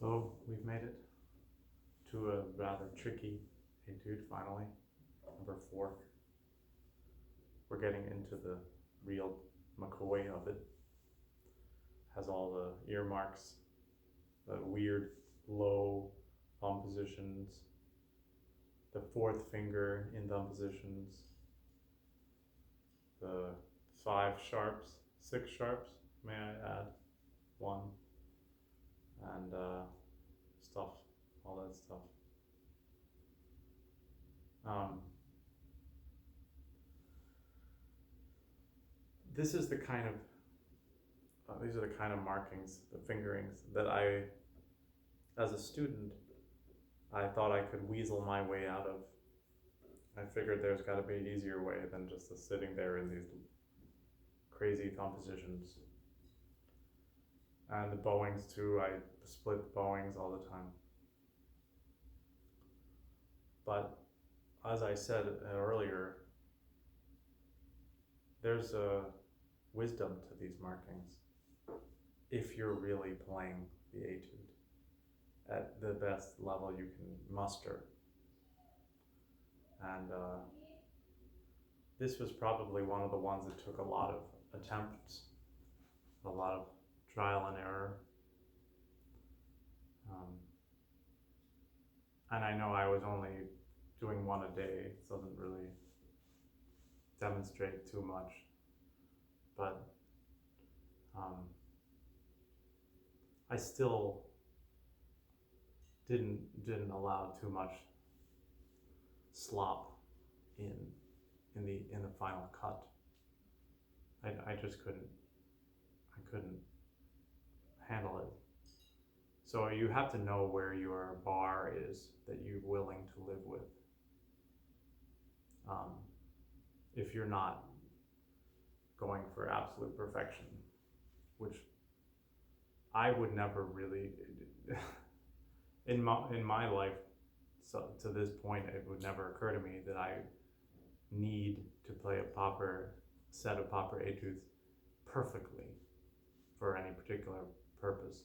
So we've made it to a rather tricky etude finally, number 4. We're getting into the real McCoy of it. Has all the earmarks, the weird low thumb positions, the 4th finger in thumb positions, the 5 sharps, 6 sharps, may I add, 1, and stuff, all that stuff. This is the kind of these are the kind of markings, the fingerings, that I, as a student, I thought I could weasel my way out of. I figured there's got to be an easier way than just sitting there in these crazy thumb positions. And the bowings too, I split bowings all the time. But as I said earlier, there's a wisdom to these markings if you're really playing the etude at the best level you can muster. And this was probably one of the ones that took a lot of attempts, a lot of trial and error. And I know I was only doing one a day, it doesn't really demonstrate too much, but I still didn't allow too much slop in the final cut. I just couldn't handle it. So you have to know where your bar is that you're willing to live with. If you're not going for absolute perfection, which I would never really, in my life, so to this point, it would never occur to me that I need to play a proper set of proper etudes perfectly for any particular purpose.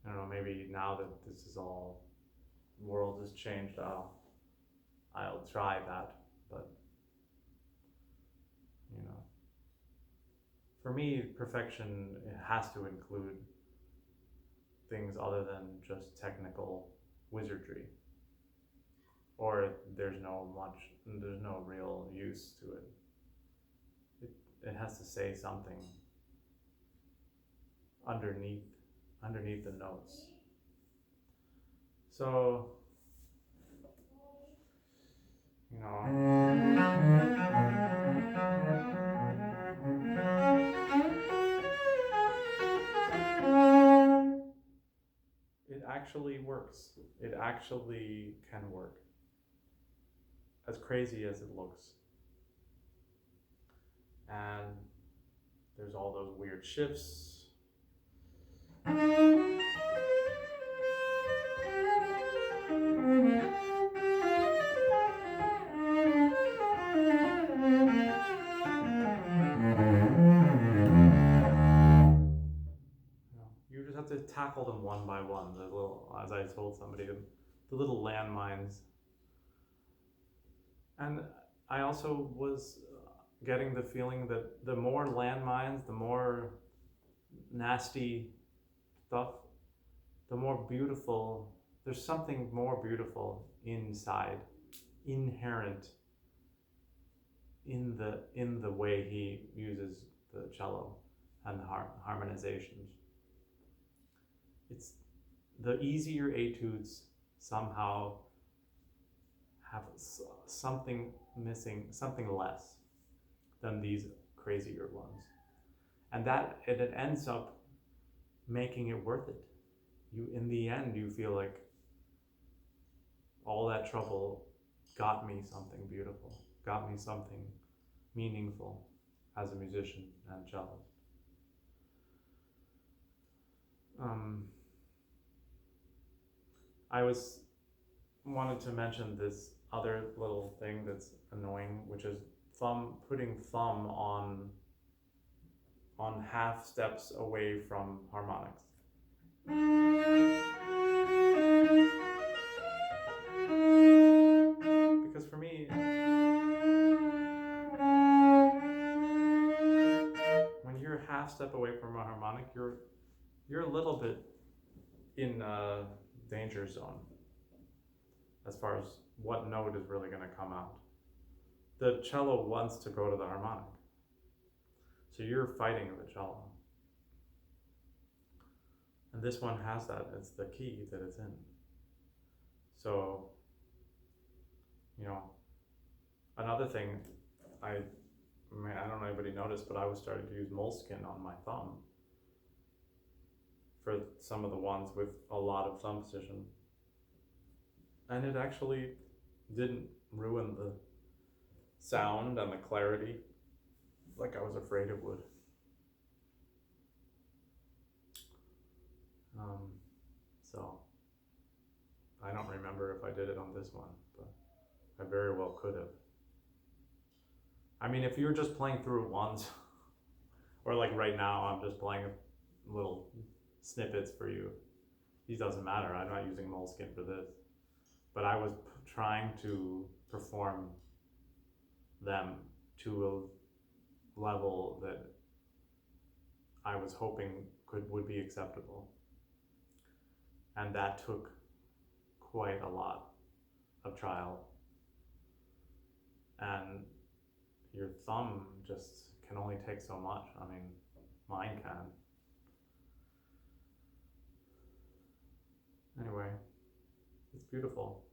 I don't know, maybe now that this is all, the world has changed, I'll try that, but for me, perfection has to include things other than just technical wizardry, or there's no real use to it. It has to say something underneath the notes. So, it actually works. It actually can work. As crazy as it looks. And there's all those weird shifts. You just have to tackle them one by one. The little, as I told somebody, the little landmines. And I also was getting the feeling that the more landmines, the more nasty stuff, the more beautiful, there's something more beautiful inside, inherent in the way he uses the cello and the harmonizations. It's the easier etudes somehow have something missing, something less than these crazier ones, and that it ends up making it worth it. You, in the end, you feel like all that trouble got me something beautiful, got me something meaningful as a musician and cellist. I wanted to mention this other little thing that's annoying, which is putting thumb on half steps away from harmonics. Because for me, when you're a half step away from a harmonic, you're a little bit in a danger zone as far as what note is really going to come out. The cello wants to go to the harmonic, so you're fighting the cello. And this one has that. It's the key that it's in. So, you know, another thing, I don't know if anybody noticed, but I was starting to use moleskin on my thumb for some of the ones with a lot of thumb position. And it actually didn't ruin the sound and the clarity like I was afraid it would. So I don't remember if I did it on this one, but I very well could have. I mean, if you're just playing through it once, or like right now, I'm just playing little snippets for you. These doesn't matter. I'm not using moleskin for this. But I was trying to perform them to a level that I was hoping would be acceptable. And that took quite a lot of trial. And your thumb just can only take so much. I mean, mine can. Anyway, it's beautiful.